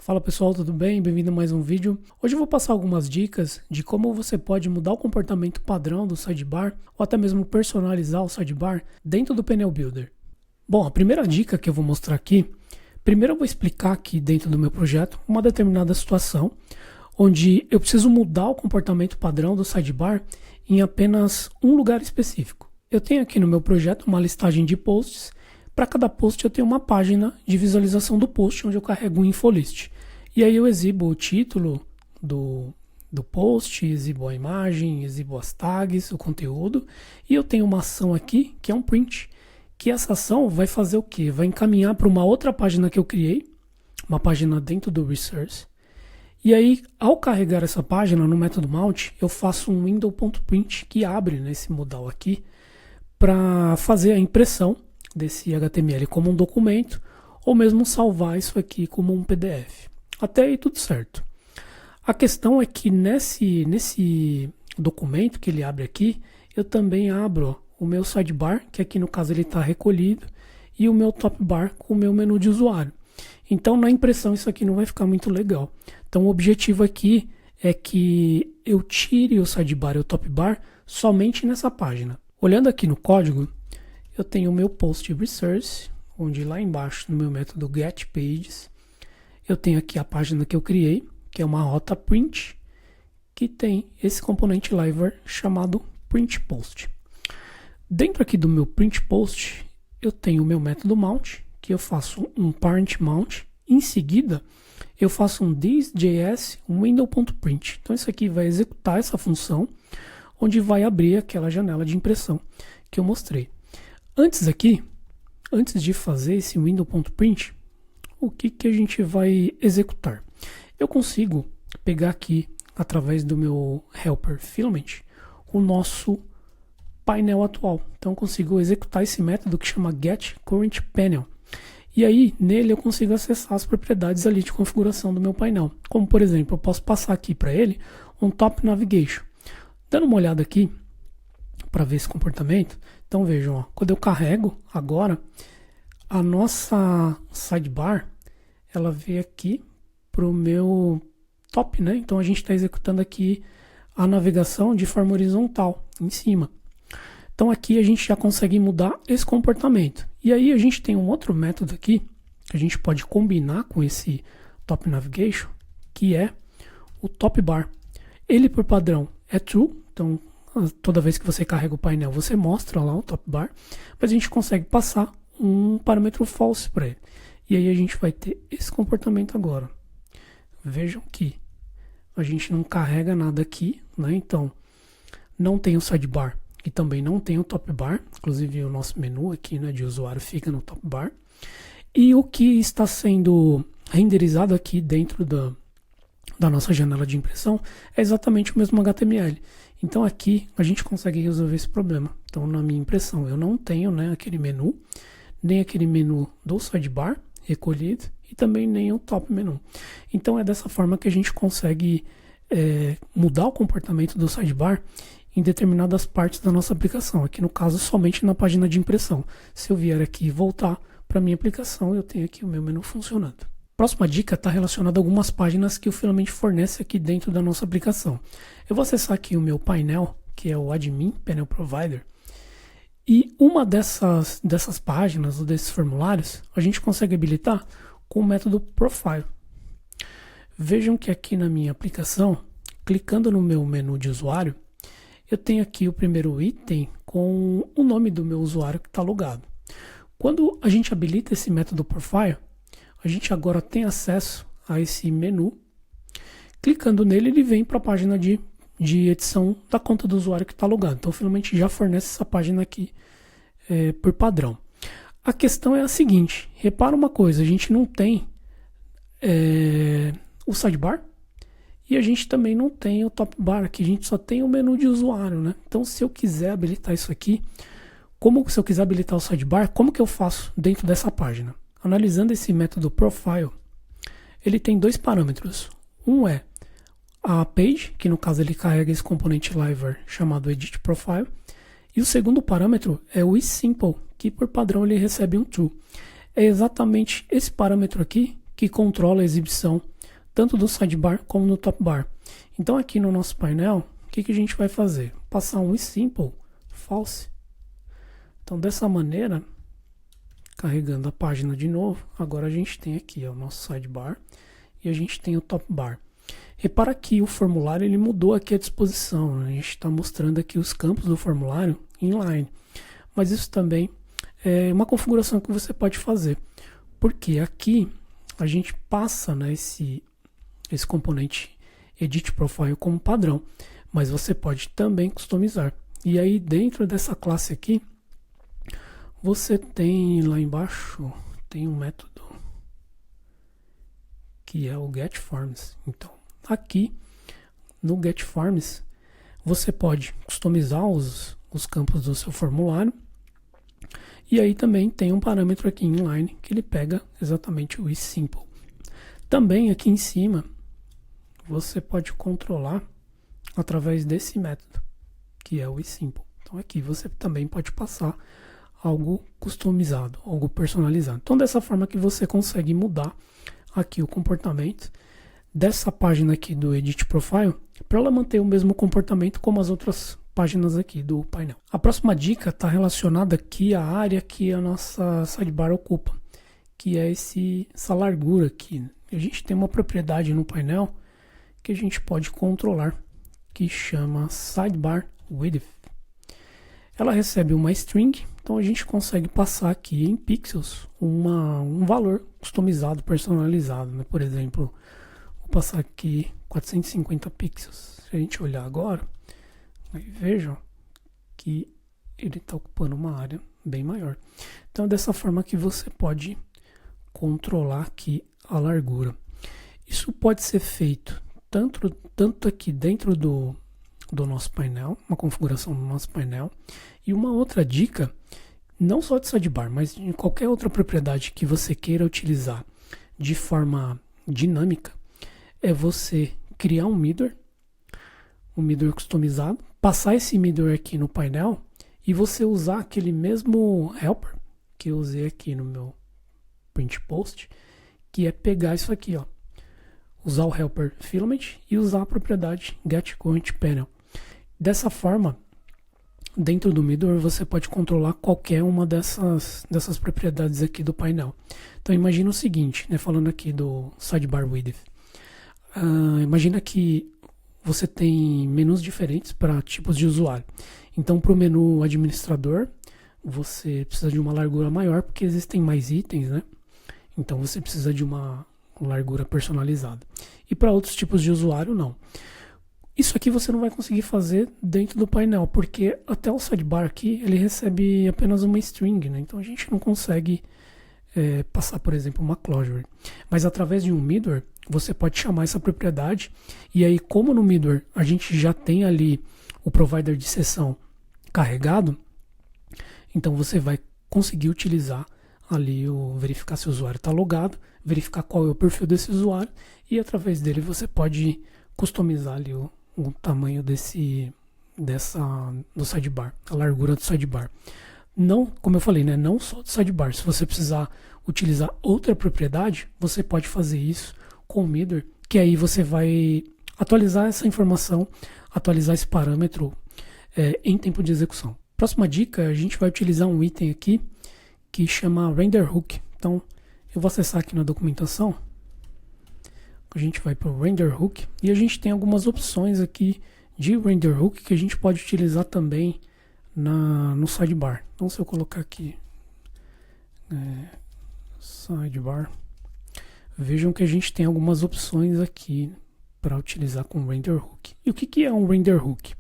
Fala pessoal, tudo bem? Bem-vindo a mais um vídeo. Hoje eu vou passar algumas dicas de como você pode mudar o comportamento padrão do sidebar ou até mesmo personalizar o sidebar dentro do Panel Builder. Bom, a primeira dica que eu vou mostrar aqui, primeiro eu vou explicar aqui dentro do meu projeto uma determinada situação onde eu preciso mudar o comportamento padrão do sidebar em apenas um lugar específico. Eu tenho aqui no meu projeto uma listagem de posts. Para cada post eu tenho uma página de visualização do post onde eu carrego um infolist. E aí eu exibo o título do post, exibo a imagem, exibo as tags, o conteúdo. E eu tenho uma ação aqui que é um print. Que essa ação vai fazer o quê? Vai encaminhar para uma outra página que eu criei, uma página dentro do Resource. E aí, ao carregar essa página no método mount, eu faço um window.print que abre nesse modal aqui para fazer a impressão desse HTML como um documento ou mesmo salvar isso aqui como um PDF. Até aí tudo certo. A questão é que nesse documento que ele abre aqui, eu também abro o meu sidebar, que aqui no caso ele está recolhido, e o meu top bar com o meu menu de usuário. Então na impressão isso aqui não vai ficar muito legal. Então o objetivo aqui é que eu tire o sidebar e o top bar somente nessa página. Olhando aqui no código, eu tenho o meu post resource, onde lá embaixo no meu método getPages, eu tenho aqui a página que eu criei, que é uma rota print, que tem esse componente liver chamado printPost. Dentro aqui do meu printPost, eu tenho o meu método mount, que eu faço um parent mount. Em seguida, eu faço um this.js window.print. Então isso aqui vai executar essa função, onde vai abrir aquela janela de impressão que eu mostrei. Antes de fazer esse window.print, o que a gente vai executar? Eu consigo pegar aqui, através do meu helper filament, o nosso painel atual. Então eu consigo executar esse método que chama getCurrentPanel. E aí, nele eu consigo acessar as propriedades ali de configuração do meu painel. Como, por exemplo, eu posso passar aqui para ele um Top Navigation. Dando uma olhada aqui, para ver esse comportamento, então vejam, ó, quando eu carrego agora, a nossa sidebar, ela veio aqui para o meu top, né? Então a gente está executando aqui a navegação de forma horizontal, em cima. Então aqui a gente já consegue mudar esse comportamento. E aí a gente tem um outro método aqui, que a gente pode combinar com esse top navigation, que é o top bar. Ele por padrão é true, então toda vez que você carrega o painel, você mostra lá o top bar, mas a gente consegue passar um parâmetro false para ele. E aí a gente vai ter esse comportamento agora. Vejam que a gente não carrega nada aqui, né? Então não tem o sidebar e também não tem o top bar. Inclusive o nosso menu aqui, né, de usuário fica no top bar. E o que está sendo renderizado aqui dentro da nossa janela de impressão é exatamente o mesmo HTML. Então aqui a gente consegue resolver esse problema. Então na minha impressão eu não tenho, né, aquele menu, nem aquele menu do sidebar recolhido e também nem o top menu. Então é dessa forma que a gente consegue mudar o comportamento do sidebar em determinadas partes da nossa aplicação. Aqui no caso somente na página de impressão. Se eu vier aqui e voltar para a minha aplicação, eu tenho aqui o meu menu funcionando. Próxima dica está relacionada a algumas páginas que o Filament fornece aqui dentro da nossa aplicação. Eu vou acessar aqui o meu painel, que é o Admin Panel Provider, e uma dessas páginas ou desses formulários a gente consegue habilitar com o método Profile. Vejam que aqui na minha aplicação, clicando no meu menu de usuário, eu tenho aqui o primeiro item com o nome do meu usuário que está logado. Quando a gente habilita esse método Profile, a gente agora tem acesso a esse menu. Clicando nele, ele vem para a página de edição da conta do usuário que está logado. Então, finalmente, já fornece essa página aqui por padrão. A questão é a seguinte, repara uma coisa, a gente não tem o sidebar e a gente também não tem o top bar, aqui a gente só tem o menu de usuário, né? Então, se eu quiser habilitar isso aqui, se eu quiser habilitar o sidebar, como que eu faço dentro dessa página? Analisando esse método Profile, ele tem dois parâmetros. Um é a page, que no caso ele carrega esse componente liver chamado edit profile, e o segundo parâmetro é o isSimple, que por padrão ele recebe um true. É exatamente esse parâmetro aqui que controla a exibição tanto do sidebar como no top bar. Então aqui no nosso painel, o que a gente vai fazer? Passar um simple false. Então dessa maneira, carregando a página de novo, agora a gente tem aqui o nosso sidebar e a gente tem o top bar. Repara que o formulário ele mudou aqui a disposição, né? A gente está mostrando aqui os campos do formulário inline, mas isso também é uma configuração que você pode fazer, porque aqui a gente passa, né, esse componente Edit Profile como padrão, mas você pode também customizar. E aí dentro dessa classe aqui, você tem lá embaixo, tem um método que é o getForms. Então aqui no getForms você pode customizar os campos do seu formulário. E aí também tem um parâmetro aqui inline que ele pega exatamente o isSimple. Também aqui em cima você pode controlar através desse método que é o isSimple. Então aqui você também pode passar algo customizado, algo personalizado. Então dessa forma que você consegue mudar aqui o comportamento dessa página aqui do Edit Profile para ela manter o mesmo comportamento como as outras páginas aqui do painel. A próxima dica está relacionada aqui à área que a nossa sidebar ocupa, que é essa largura aqui. A gente tem uma propriedade no painel que a gente pode controlar, que chama Sidebar Width. Ela recebe uma string, então a gente consegue passar aqui em pixels um valor customizado, personalizado, né? Por exemplo, vou passar aqui 450 pixels. Se a gente olhar agora, aí vejam que ele está ocupando uma área bem maior. Então é dessa forma que você pode controlar aqui a largura. Isso pode ser feito tanto aqui dentro do nosso painel, uma configuração do nosso painel. E uma outra dica, não só de sidebar, mas de qualquer outra propriedade que você queira utilizar de forma dinâmica, é você criar um middleware customizado, passar esse middleware aqui no painel e você usar aquele mesmo helper que eu usei aqui no meu print post, que é pegar isso aqui, ó, usar o helper filament e usar a propriedade getCurrentPanel. Dessa forma, dentro do middleware você pode controlar qualquer uma dessas propriedades aqui do painel. Então imagina o seguinte, né, falando aqui do sidebar width. Imagina que você tem menus diferentes para tipos de usuário. Então para o menu administrador você precisa de uma largura maior porque existem mais itens, né? Então você precisa de uma largura personalizada. E para outros tipos de usuário não. Isso aqui você não vai conseguir fazer dentro do painel, porque até o sidebar aqui ele recebe apenas uma string, né? Então a gente não consegue passar, por exemplo, uma closure. Mas através de um middleware você pode chamar essa propriedade e aí, como no middleware a gente já tem ali o provider de sessão carregado, então você vai conseguir utilizar ali verificar se o usuário está logado, verificar qual é o perfil desse usuário e através dele você pode customizar ali o tamanho do sidebar, a largura do sidebar. Não, como eu falei, né, não só do sidebar. Se você precisar utilizar outra propriedade, você pode fazer isso com o middleware, que aí você vai atualizar essa informação, atualizar esse parâmetro em tempo de execução. Próxima dica, a gente vai utilizar um item aqui que chama Render Hook. Então, eu vou acessar aqui na documentação. A gente vai para o Render Hook e a gente tem algumas opções aqui de Render Hook que a gente pode utilizar também no sidebar. Então, se eu colocar aqui sidebar, vejam que a gente tem algumas opções aqui para utilizar com o Render Hook. E o que é um Render Hook?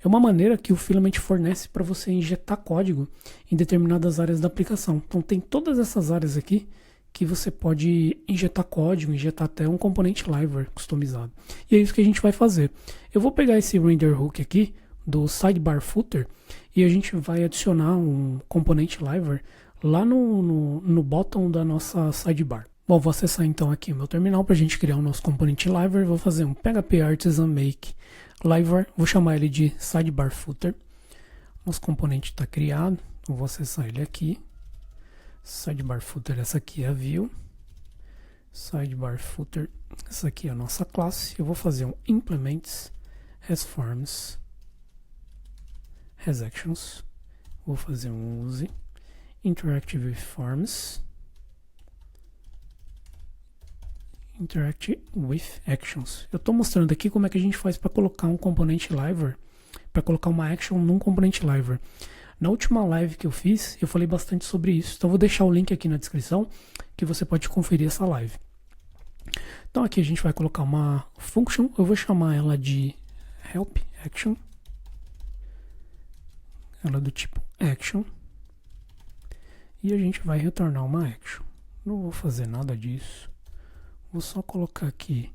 É uma maneira que o Filament fornece para você injetar código em determinadas áreas da aplicação. Então tem todas essas áreas aqui que você pode injetar código, injetar até um componente library customizado. E é isso que a gente vai fazer. Eu vou pegar esse Render Hook aqui do Sidebar Footer e a gente vai adicionar um componente library lá no bottom da nossa sidebar. Bom, vou acessar então aqui o meu terminal para a gente criar o nosso componente library. Vou fazer um PHP Artisan Make library, vou chamar ele de Sidebar Footer. Nosso componente está criado, eu vou acessar ele aqui. Sidebar Footer, essa aqui é a view. sidebar footer. Essa aqui é a nossa classe. Eu vou fazer um implements has forms has actions. Vou fazer um use interactive with forms interact with actions. Eu estou mostrando aqui como é que a gente faz para colocar um componente library, para colocar uma action num componente library. Na última live que eu fiz, eu falei bastante sobre isso. Então, eu vou deixar o link aqui na descrição, que você pode conferir essa live. Então, aqui a gente vai colocar uma function. Eu vou chamar ela de help action. Ela é do tipo action. E a gente vai retornar uma action. Não vou fazer nada disso. Vou só colocar aqui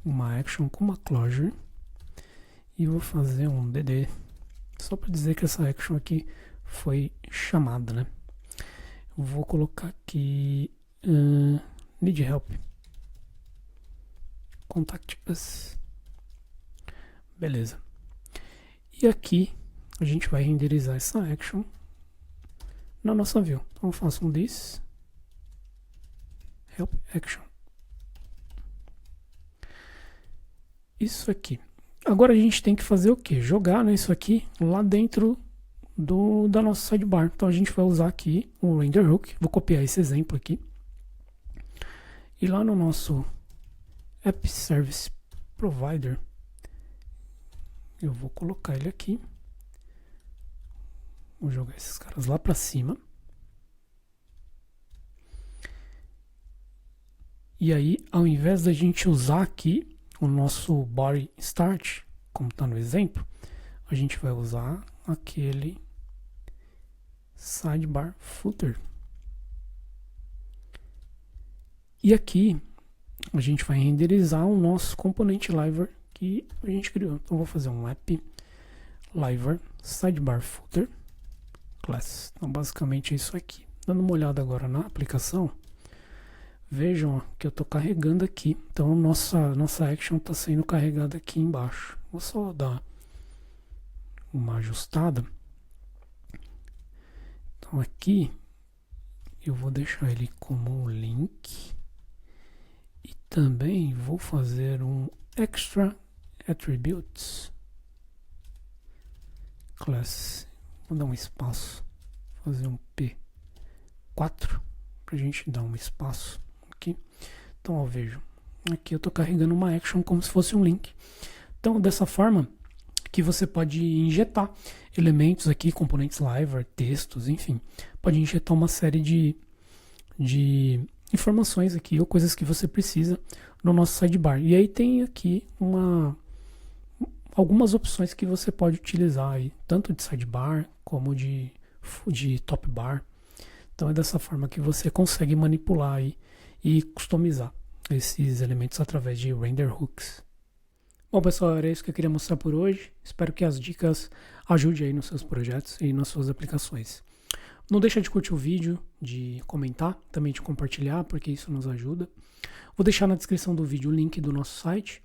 uma action com uma closure. E vou fazer um dd, só para dizer que essa action aqui foi chamada, né? Vou colocar aqui need help, contact us, beleza. E aqui a gente vai renderizar essa action na nossa view. Então eu faço um this help action. Isso aqui. Agora a gente tem que fazer o que? Jogar, né, isso aqui lá dentro da nossa sidebar. Então a gente vai usar aqui o render hook. Vou copiar esse exemplo aqui. E lá no nosso app service provider, eu vou colocar ele aqui. Vou jogar esses caras lá para cima. E aí, ao invés da gente usar aqui o nosso body start, como está no exemplo, a gente vai usar aquele sidebar footer. E aqui a gente vai renderizar o nosso componente library que a gente criou. Então eu vou fazer um app library sidebar footer class. Então basicamente é isso aqui. Dando uma olhada agora na aplicação, vejam ó, que eu estou carregando aqui. Então nossa action está sendo carregada aqui embaixo. Vou só dar uma ajustada. Então aqui eu vou deixar ele como um link. E também vou fazer um extra attributes class. Vou dar um espaço. Fazer um P4 para a gente dar um espaço aqui. Então, ó, vejam, aqui eu estou carregando uma action como se fosse um link. Então, dessa forma que você pode injetar elementos aqui, componentes library, textos, enfim, pode injetar uma série de informações aqui ou coisas que você precisa no nosso sidebar. E aí tem aqui algumas opções que você pode utilizar aí, tanto de sidebar como de top bar. Então é dessa forma que você consegue manipular aí e customizar esses elementos através de render hooks. Bom pessoal, era isso que eu queria mostrar por hoje. Espero que as dicas ajudem aí nos seus projetos e nas suas aplicações. Não deixa de curtir o vídeo, de comentar, também de compartilhar, porque isso nos ajuda. Vou deixar na descrição do vídeo o link do nosso site.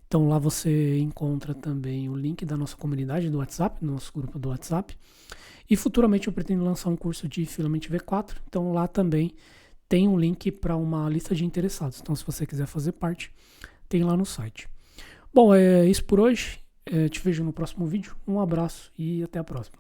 Então lá você encontra também o link da nossa comunidade do WhatsApp, do nosso grupo do WhatsApp. E futuramente eu pretendo lançar um curso de Filament V4. Então lá também tem um link para uma lista de interessados. Então se você quiser fazer parte, tem lá no site. Bom, é isso por hoje. Te vejo no próximo vídeo. Um abraço e até a próxima.